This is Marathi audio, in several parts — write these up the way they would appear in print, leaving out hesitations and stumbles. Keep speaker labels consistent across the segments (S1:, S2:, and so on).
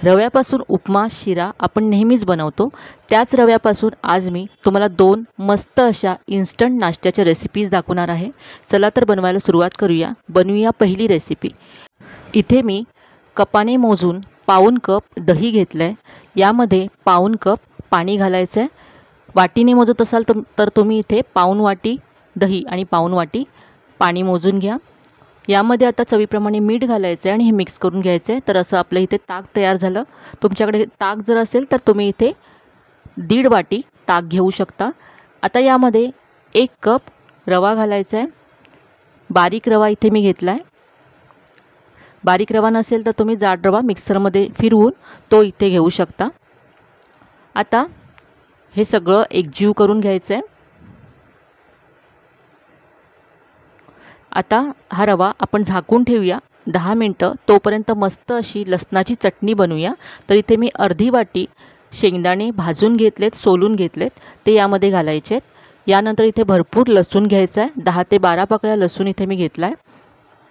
S1: रव्यापासून उपमा शिरा आपण नेहमीच बनवतो, त्याच रव्यापासून आज मी तुम्हाला 2 मस्त अशा इन्स्टंट नाश्त्याच्या रेसिपीज दाखवणार आहे। चला तर बनवायला सुरुवात करूया। बनवूया पहिली रेसिपी। इथे मी कपाने मोजून पाऊण कप दही घेतलं आहे। यामध्ये पाऊण कप पाणी घालायचं आहे। वाटीने मोजत असाल तर तुम्ही इथे पाऊण वाटी दही आणि पाऊण वाटी पाणी मोजून घ्या। यामध्ये आता चवीप्रमाणे मीठ घालायचं आहे आणि हे मिक्स करून घ्यायचं आहे। तर असं आपलं इथे ताक तयार झालं। तुमच्याकडे ताक जर असेल तर तुम्ही इथे 1.5 वाटी ताक घेऊ शकता। आता यामध्ये 1 कप रवा घालायचा आहे। बारीक रवा इथे मी घेतला आहे। बारीक रवा नसेल तर तुम्ही जाड रवा मिक्सरमध्ये फिरवून तो इथे घेऊ शकता। आता हे सगळं एकजीव करून घ्यायचं आहे। आता हा रवा आपण झाकून ठेवूया 10 मिनटं। तोपर्यंत मस्त अशी लसणाची चटणी बनवूया। तर इथे मी अर्धी वाटी शेंगदाणे भाजून घेतलेत, सोलून घेतलेत, ते यामध्ये घालायचे आहेत। यानंतर इथे भरपूर लसूण घ्यायचा आहे। 10 ते 12 पाकळ्या लसूण इथे मी घेतला आहे।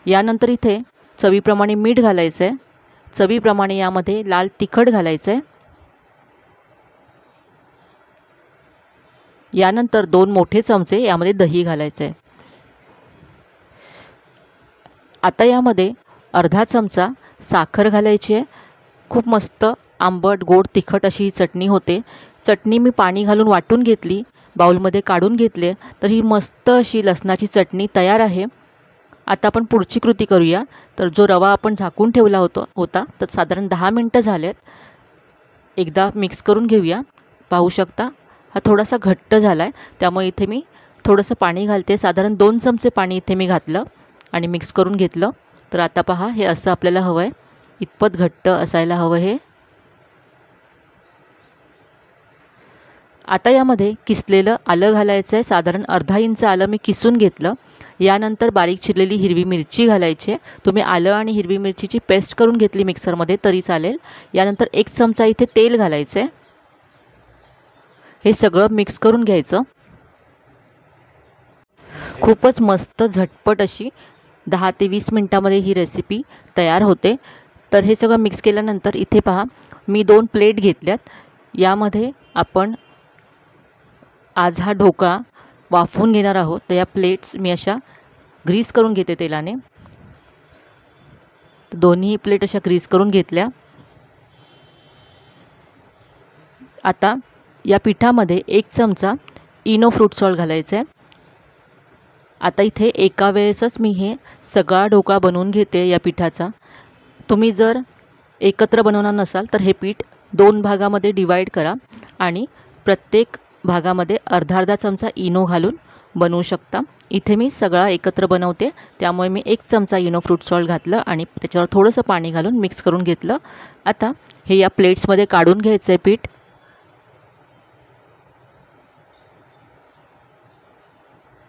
S1: यानंतर इथे चवीप्रमाणे मीठ घालायचं आहे। चवीप्रमाणे यामध्ये लाल तिखट घालायचं आहे। यानंतर 2 मोठे चमचे यामध्ये दही घालायचं आहे। आता यामध्ये अर्धा चमचा साखर घालायची आहे। खूप मस्त आंबट गोड तिखट अशी ही चटणी होते। चटणी मी पाणी घालून वाटून घेतली, बाउलमध्ये काढून घेतले। तर ही मस्त अशी लसणाची चटणी तयार आहे। आता आपण पुढची कृती करूया। तर जो रवा आपण झाकून ठेवला होता तर साधारण 10 मिनटं झालेत। एकदा मिक्स करून घेऊया। पाहू शकता हा थोडासा घट्ट झाला आहे, त्यामुळे इथे मी थोडंसं पाणी घालते। साधारण 2 चमचे पाणी इथे मी घातलं आणि मिक्स करून घेतलं। तर आता पहा हे असं आपल्याला हवं आहे, इतपत घट्ट असायला हवं हे। आता यामध्ये किसलेलं आलं घालायचं आहे। साधारण अर्धा इंच आलं मी किसून घेतलं। यानंतर बारीक चिरलेली हिरवी मिरची घालायची आहे। तुम्ही आलं आणि हिरवी मिरचीची पेस्ट करून घेतली मिक्सरमध्ये तरी चालेल। यानंतर 1 चमचा इथे तेल घालायचं आहे। हे सगळं मिक्स करून घ्यायचं। खूपच मस्त झटपट अशी 10 ते 20 मिनटामध्ये ही रेसिपी तयार होते। तर हे सगळं मिक्स केल्यानंतर इथे पहा मी 2 प्लेट घेतल्यात। यामध्ये आपण आज हा ढोकळा वाफवून घेणार आहोत। तर या प्लेट्स मी अशा ग्रीस करून घेते तेलाने। दोन्ही प्लेट अशा ग्रीस करून घेतल्या। आता या पिठामध्ये 1 चमचा इनो फ्रूट सॉल्ट घालायचं आहे। आता इथे एका वेळेसच मी हे सगळा ढोकळा बनवून घेते या पिठाचा। तुम्ही जर एकत्र बनवणार नसाल तर हे पीठ 2 भागामध्ये डिवाइड करा आणि प्रत्येक भागामध्ये अर्धा चमचा इनो घालून बनवू शकता। इथे मी सगळा एकत्र बनवते, त्यामुळे मी 1 चमचा इनो फ्रूट सॉल्ट घातलं आणि त्याच्यावर थोडंसं पाणी घालून मिक्स करून घेतलं। आता हे या प्लेट्समध्ये काढून घ्यायचं आहे पीठ।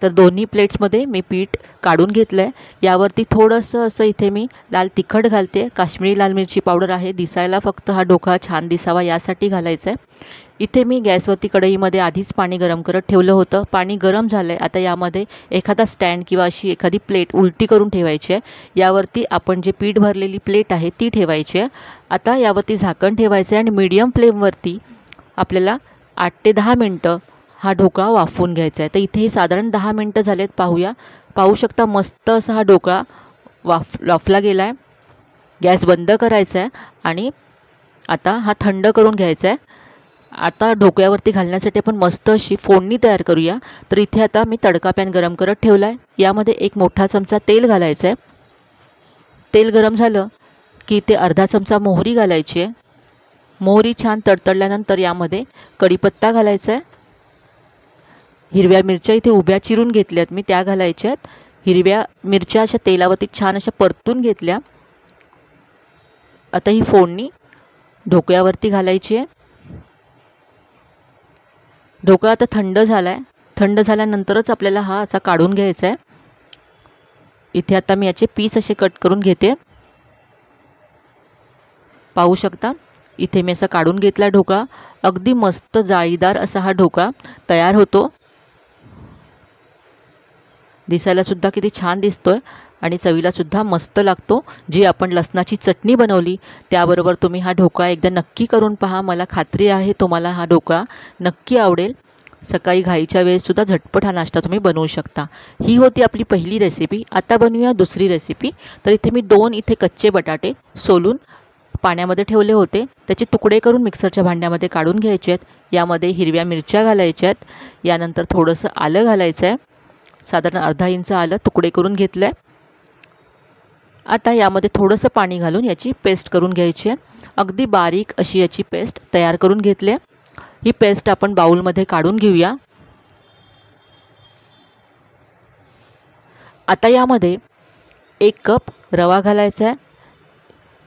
S1: तर दोन्ही प्लेट्समध्ये मी पीठ काढून घेतलं आहे। यावरती थोडंसं असं इथे मी लाल तिखट घालते। काश्मीरी लाल मिरची पावडर आहे, दिसायला फक्त हा ढोकळा छान दिसावा यासाठी घालायचं आहे। इथे मी गॅसवरती कढईमध्ये आधीच पाणी गरम करत ठेवलं होतं। पाणी गरम झालं आहे। आता यामध्ये एखादा स्टँड किंवा अशी एखादी प्लेट उलटी करून ठेवायची आहे। यावरती आपण जे पीठ भरलेली प्लेट आहे ती ठेवायची आहे। आता यावरती झाकण ठेवायचं आहे आणि मीडियम फ्लेमवरती आपल्याला 8 ते 10 मिनटं हा ढोकळा वाफवून घ्यायचा आहे। तर इथे साधारण 10 मिनटं झालेत, पाहू शकता मस्त असा हा ढोकळा वाफला गेला आहे। गॅस बंद करायचा आहे आणि आता हा थंड करून घ्यायचा आहे। आता ढोकळ्यावरती घालण्यासाठी आपण मस्त अशी फोडणी तयार करूया। तर इथे आता मी तडका पॅन गरम करत ठेवला आहे। यामध्ये 1 मोठा चमचा तेल घालायचं आहे। तेल गरम झालं की इथे अर्धा चमचा मोहरी घालायची आहे। मोहरी छान तडतडल्यानंतर यामध्ये कढीपत्ता घालायचा आहे। हिरव्या मिरच्या इथे उभ्या चिरून घेतल्यात मी, त्या घालायच्या आहेत। हिरव्या मिरच्या अशा तेलावरती छान अशा परतून घेतल्या। आता ही फोडणी ढोकळ्यावरती घालायची आहे। ढोकळा आता थंड झाला आहे। थंड झाल्यानंतरच आपल्याला हा असा काढून घ्यायचा आहे। इथे आता मी याचे पीस असे कट करून घेते। पाहू शकता इथे मी असा काढून घेतला ढोकळा। अगदी मस्त जाळीदार असा हा ढोकळा तयार होतो। दिसायलासुद्धा किती छान दिसतोय आणि चवीलासुद्धा मस्त लागतो। जी आपण लसणाची चटणी बनवली त्याबरोबर तुम्ही हा ढोकळा एकदा नक्की करून पहा। मला खात्री आहे तुम्हाला हा ढोकळा नक्की आवडेल। सकाळी घाईच्या वेळेससुद्धा झटपट हा नाश्ता तुम्ही बनवू शकता। ही होती आपली पहिली रेसिपी। आता बनवूया दुसरी रेसिपी। तर इथे मी 2 कच्चे बटाटे सोलून पाण्यामध्ये ठेवले होते, त्याचे तुकडे करून मिक्सरच्या भांड्यामध्ये काढून घ्यायचे आहेत। यामध्ये हिरव्या मिरच्या घालायच्या आहेत, यानंतर थोडंसं आलं घालायचं आहे, साधारण अर्धा इंच आलं तुकडे करून घेतलं आहे। आता यामध्ये थोडंसं पाणी घालून याची पेस्ट करून घ्यायची आहे। अगदी बारीक अशी याची पेस्ट तयार करून घेतली आहे। ही पेस्ट आपण बाउलमध्ये काढून घेऊया। आता यामध्ये 1 कप रवा घालायचा आहे।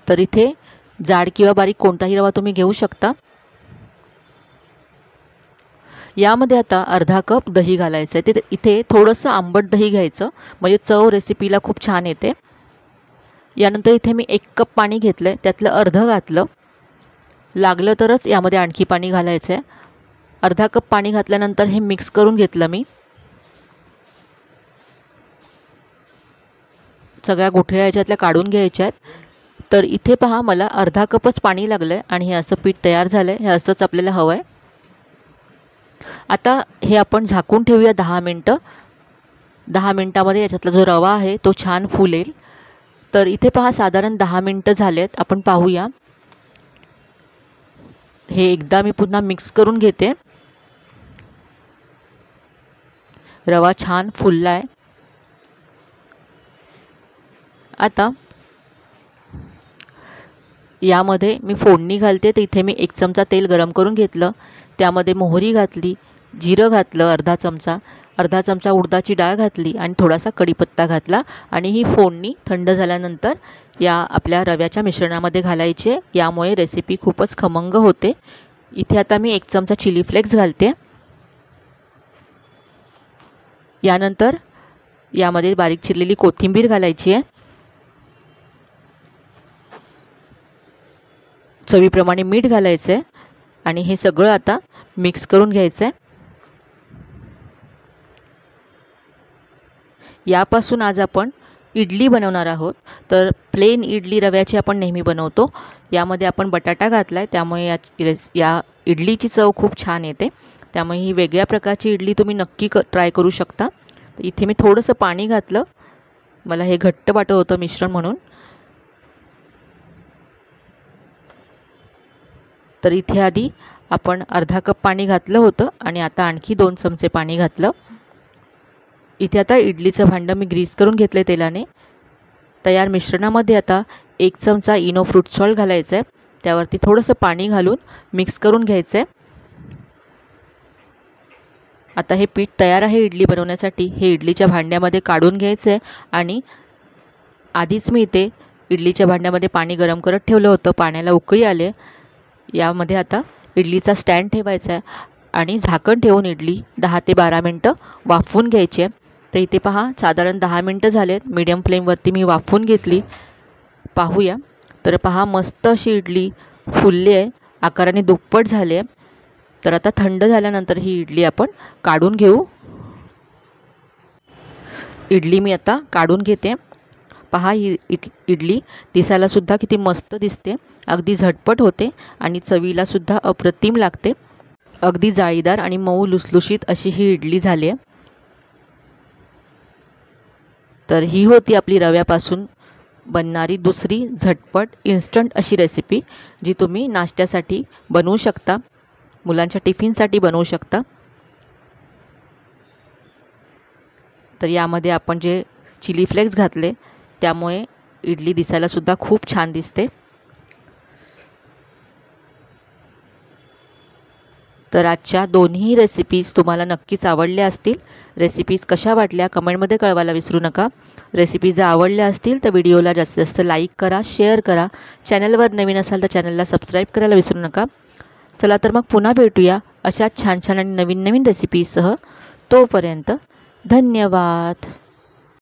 S1: तर इथे जाड किंवा बारीक कोणताही रवा तुम्ही घेऊ शकता। यामध्ये आता अर्धा कप दही घालायचं आहे। इथे थोडंसं आंबट दही घ्यायचं, म्हणजे चव रेसिपीला खूप छान येते। यानंतर इथे मी 1 कप पाणी घेतलं आहे, त्यातलं अर्धं घातलं, लागलं तरच यामध्ये आणखी पाणी घालायचं आहे। अर्धा कप पाणी घातल्यानंतर हे मिक्स करून घेतलं मी। सगळ्या गुठळ्या याच्यातल्या काढून घ्यायच्या आहेत। तर इथे पहा मला अर्धा कपच पाणी लागलं आहे आणि हे असं पीठ तयार झालं आहे। हे असंच आपल्याला हवं आहे। आता हे आपण झाकून ठेवूया 10 मिनटं। 10 मिनटामध्ये याच्यातला जो रवा आहे तो छान फुलेल। तर इथे पहा साधारण 10 मिनटं झालेत, आपण पाहूया। हे एकदा मी पुन्हा मिक्स करून घेते। रवा छान फुलला आहे। आता यामध्ये मी फोडणी घालते। तर इथे मी 1 चमचा तेल गरम करून घेतलं, त्यामध्ये मोहरी घातली, जिरं घातलं अर्धा चमचा उडदाची डाळ घातली आणि थोडासा कढीपत्ता घातला आणि ही फोडणी थंड झाल्यानंतर या आपल्या रव्याच्या मिश्रणामध्ये घालायची। यामुळे रेसिपी खूपच खमंग होते। इथे आता मी 1 चमचा चिली फ्लेक्स घालते। यानंतर यामध्ये बारीक चिरलेली कोथिंबीर घालायची आहे। चवीप्रमाणे मीठ घालायचं आहे आणि हे सगळं आता मिक्स करून घ्यायचं आहे। यापासून आज आपण इडली बनवणार आहोत। तर प्लेन इडली रव्याची आपण नेहमी बनवतो, यामध्ये आपण बटाटा घातला आहे, त्यामुळे या इडलीची चव खूप छान येते। त्यामुळे ही वेगळ्या प्रकारची इडली तुम्ही नक्की ट्राय करू शकता। इथे मी थोडंसं पाणी घातलं, मला हे घट्ट वाटत होतं मिश्रण म्हणून। तर इथे आधी आपण अर्धा कप पाणी घातलं होतं आणि आता आणखी 2 चमचे पाणी घातलं। इथे आता इडलीचं भांडं मी ग्रीस करून घेतलं तेलाने। तयार मिश्रणामध्ये आता 1 चमचा इनो फ्रूट सॉल्ट घालायचं आहे, त्यावरती थोडंसं पाणी घालून मिक्स करून घ्यायचं आहे। आता हे पीठ तयार आहे इडली बनवण्यासाठी। हे इडलीच्या भांड्यामध्ये काढून घ्यायचं आहे आणि आधीच मी इथे इडलीच्या भांड्यामध्ये पाणी गरम करत ठेवलं होतं, पाण्याला उकळी आले। यामध्ये आता इडलीचा स्टँड ठेवायचा आहे आणि झाकण ठेवून इडली 10 ते 12 मिनटं वाफवून घ्यायची आहे। तर इथे पहा साधारण 10 मिनटं झालेत, मीडियम फ्लेमवरती मी वाफवून घेतली। पाहूया, तर पहा मस्त अशी इडली फुलली आहे, आकाराने दुप्पट झाली आहे। तर आता थंड झाल्यानंतर ही इडली आपण काढून घेऊ। इडली मी आता काढून घेते। पहा ही इडली दिसायलासुद्धा किती मस्त दिसते, अगदी झटपट होते आणि चवीलासुद्धा अप्रतिम लागते। अगदी जाळीदार आणि मऊ लुसलुशीत अशी ही इडली झाली आहे। तर ही होती आपली रव्यापासून बनणारी दुसरी झटपट इन्स्टंट अशी रेसिपी, जी तुम्ही नाश्त्यासाठी बनवू शकता, मुलांच्या टिफिनसाठी बनवू शकता। तर यामध्ये आपण जे चिली फ्लेक्स घातले त्यामुळे इडली दिसायलासुद्धा खूप छान दिसते। तर आजच्या दोन्ही रेसिपीज तुम्हाला नक्कीच आवडल्या असतील। रेसिपीज कशा वाटल्या कमेंटमध्ये कळवायला विसरू नका। रेसिपीज आवडल्या असतील तर व्हिडिओला जास्तीत जास्त लाईक करा, शेअर करा। चॅनलवर नवीन असाल तर चॅनलला सबस्क्राईब करायला विसरू नका। चला तर मग पुन्हा भेटूया अशा छान छान आणि नवीन नवीन रेसिपीसह। तोपर्यंत धन्यवाद।